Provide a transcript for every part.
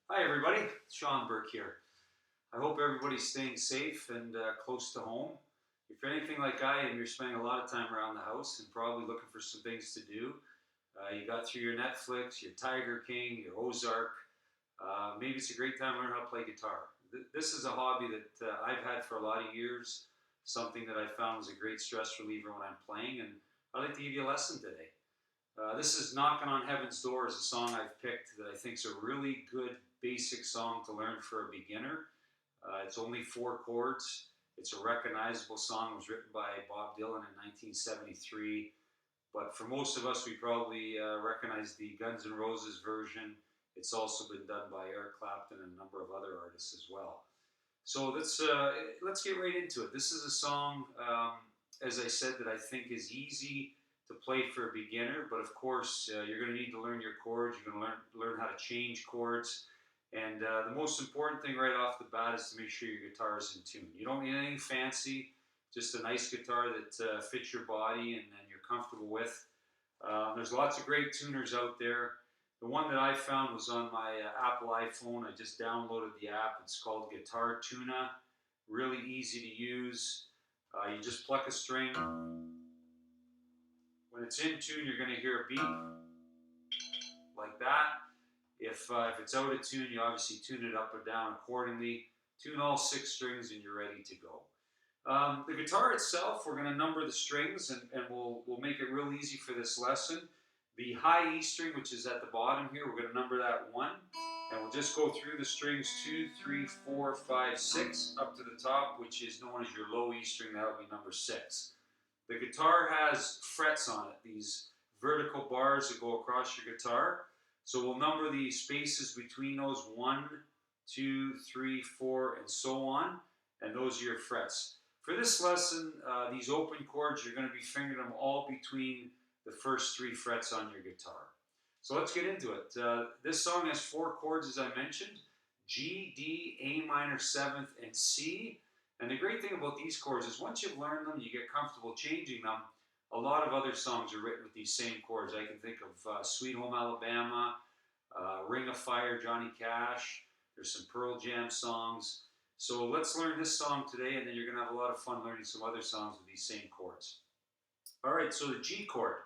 Hi everybody, it's Sean Burke here. I hope everybody's staying safe and close to home. If you're anything like I am, you're spending a lot of time around the house and probably looking for some things to do. You got through your Netflix, your Tiger King, your Ozark. Maybe it's a great time to learn how to play guitar. This is a hobby that I've had for a lot of years, something that I found was a great stress reliever when I'm playing, and I'd like to give you a lesson today. This is Knocking on Heaven's Door is a song I've picked that I think is a really good basic song to learn for a beginner. It's only 4 chords. It's a recognizable song. It was written by Bob Dylan in 1973. But for most of us, we probably recognize the Guns N' Roses version. It's also been done by Eric Clapton and a number of other artists as well. So let's get right into it. This is a song, as I said, that I think is easy to play for a beginner, but of course you're going to need to learn your chords. You're going to learn how to change chords, and the most important thing right off the bat is to make sure your guitar is in tune. You don't need anything fancy, just a nice guitar that fits your body and you're comfortable with. There's lots of great tuners out there. The one that I found was on my Apple iPhone. I just downloaded the app. It's called Guitar Tuna. Really easy to use. You just pluck a string. When it's in tune, you're going to hear a beep like that. If it's out of tune, you obviously tune it up or down accordingly. Tune all 6 strings and you're ready to go. The guitar itself, we're going to number the strings and we'll make it real easy for this lesson. The high E string, which is at the bottom here, we're going to number that 1. And we'll just go through the strings 2, 3, 4, 5, 6 up to the top, which is known as your low E string. That'll be number 6. The guitar has frets on it, these vertical bars that go across your guitar. So we'll number the spaces between those 1, 2, 3, 4, and so on. And those are your frets. For this lesson, these open chords, you're going to be fingering them all between the first 3 frets on your guitar. So let's get into it. This song has 4 chords, as I mentioned: G, D, A minor 7th, and C. And the great thing about these chords is once you've learned them, you get comfortable changing them. A lot of other songs are written with these same chords. I can think of Sweet Home Alabama, Ring of Fire, Johnny Cash. There's some Pearl Jam songs. So let's learn this song today, and then you're going to have a lot of fun learning some other songs with these same chords. All right, so the G chord.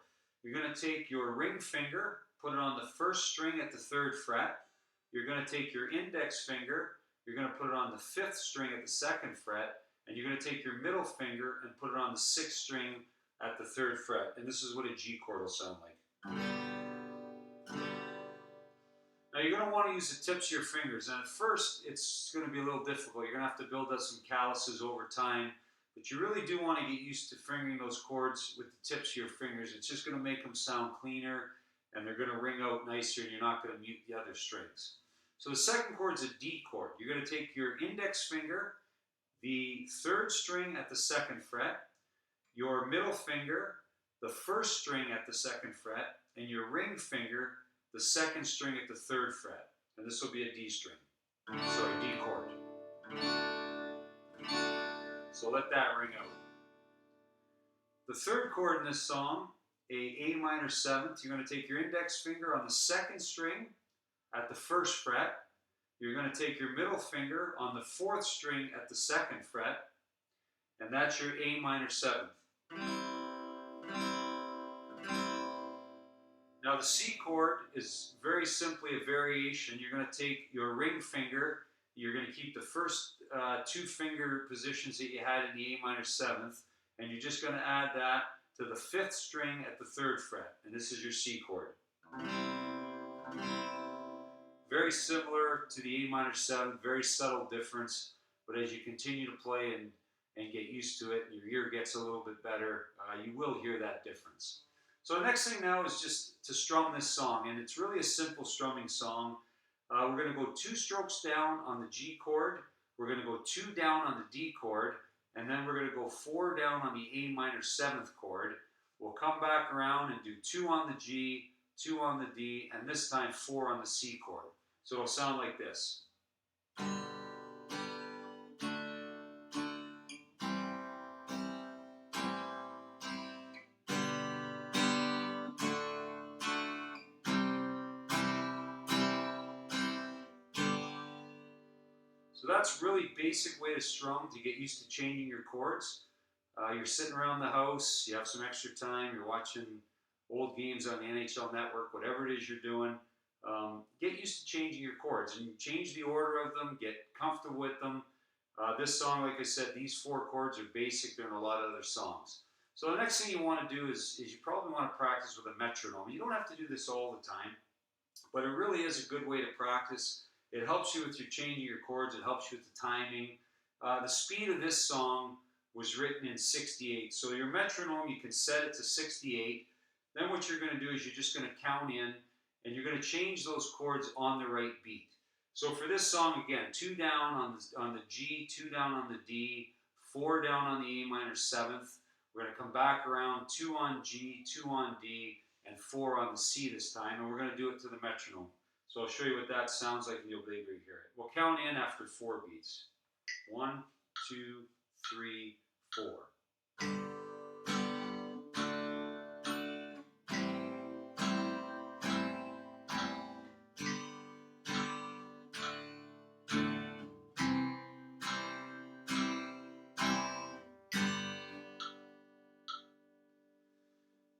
You're going to take your ring finger, put it on the 1st string at the 3rd fret. You're going to take your index finger, you're going to put it on the 5th string at the 2nd fret, and you're going to take your middle finger and put it on the 6th string at the 3rd fret. And this is what a G chord will sound like. Now you're going to want to use the tips of your fingers, and at first it's going to be a little difficult. You're going to have to build up some calluses over time, but you really do want to get used to fingering those chords with the tips of your fingers. It's just going to make them sound cleaner, and they're going to ring out nicer, and you're not going to mute the other strings. So the 2nd chord is a D chord. You're going to take your index finger, the 3rd string at the 2nd fret, your middle finger, the 1st string at the 2nd fret, and your ring finger, the 2nd string at the 3rd fret. And this will be a D string. Sorry, D chord. So let that ring out. The 3rd chord in this song, A minor 7th, you're going to take your index finger on the 2nd string at the 1st fret. You're going to take your middle finger on the 4th string at the 2nd fret, and that's your A minor 7th. Now the C chord is very simply a variation. You're going to take your ring finger, you're going to keep the first 2 finger positions that you had in the A minor 7th, and you're just going to add that to the 5th string at the 3rd fret, and this is your C chord. Very similar to the A minor 7th, very subtle difference, but as you continue to play and get used to it, and your ear gets a little bit better, you will hear that difference. So the next thing now is just to strum this song, and it's really a simple strumming song. We're going to go 2 strokes down on the G chord, we're going to go 2 down on the D chord, and then we're going to go 4 down on the A minor 7th chord. We'll come back around and do 2 on the G, 2 on the D, and this time 4 on the C chord. So it'll sound like this. So that's really basic way to strum to get used to changing your chords. You're sitting around the house, you have some extra time, you're watching old games on the NHL Network, whatever it is you're doing. Get used to changing your chords and change the order of them, get comfortable with them. This song, like I said, these 4 chords are basic. They're in a lot of other songs. So the next thing you want to do is you probably want to practice with a metronome. You don't have to do this all the time, but it really is a good way to practice. It helps you with your changing your chords. It helps you with the timing. The speed of this song was written in 68. So your metronome, you can set it to 68. Then what you're going to do is you're just going to count in, and you're going to change those chords on the right beat. So for this song, again, 2 down on the G, 2 down on the D, 4 down on the A minor 7th. We're going to come back around, 2 on G, 2 on D, and 4 on the C this time, and we're going to do it to the metronome. So I'll show you what that sounds like, and you'll be able to hear it. We'll count in after 4 beats. 1, 2, 3, 4.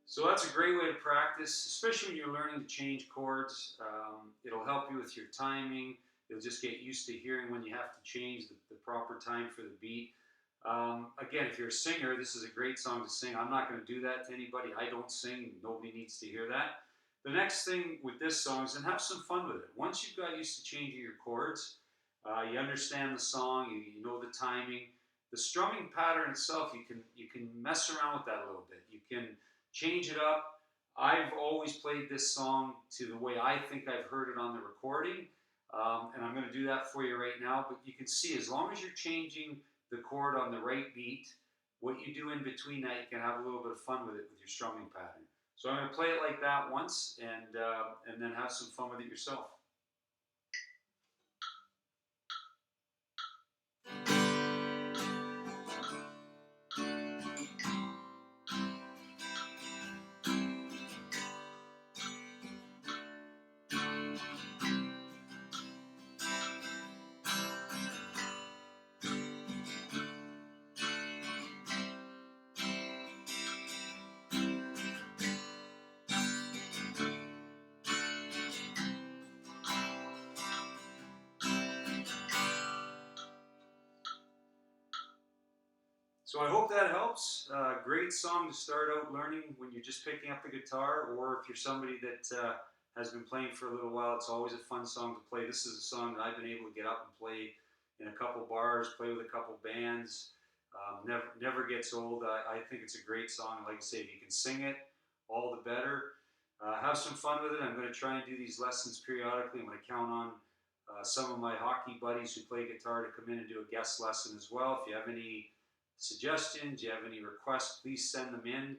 So that's a great way to practice, especially when you're learning to change chords. It'll help you with your timing. You'll just get used to hearing when you have to change the proper time for the beat. Again, if you're a singer, this is a great song to sing. I'm not going to do that to anybody. I don't sing. Nobody needs to hear that. The next thing with this song is to have some fun with it. Once you've got used to changing your chords, you understand the song, you know the timing. The strumming pattern itself, you can mess around with that a little bit. You can change it up. I've always played this song to the way I think I've heard it on the recording, and I'm going to do that for you right now. But you can see, as long as you're changing the chord on the right beat, what you do in between that, you can have a little bit of fun with it with your strumming pattern. So I'm going to play it like that once, and then have some fun with it yourself. So I hope that helps. Great song to start out learning when you're just picking up the guitar, or if you're somebody that has been playing for a little while. It's always a fun song to play. This is a song that I've been able to get up and play in a couple bars, play with a couple bands. Never gets old. I think it's a great song. Like I say, if you can sing it, all the better. Have some fun with it. I'm going to try and do these lessons periodically. I'm going to count on some of my hockey buddies who play guitar to come in and do a guest lesson as well. If you have any suggestions, you have any requests, please send them in.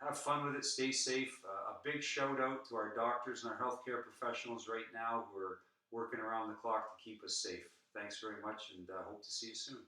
Have fun with it, stay safe. A big shout out to our doctors and our healthcare professionals right now who are working around the clock to keep us safe. Thanks very much, and hope to see you soon.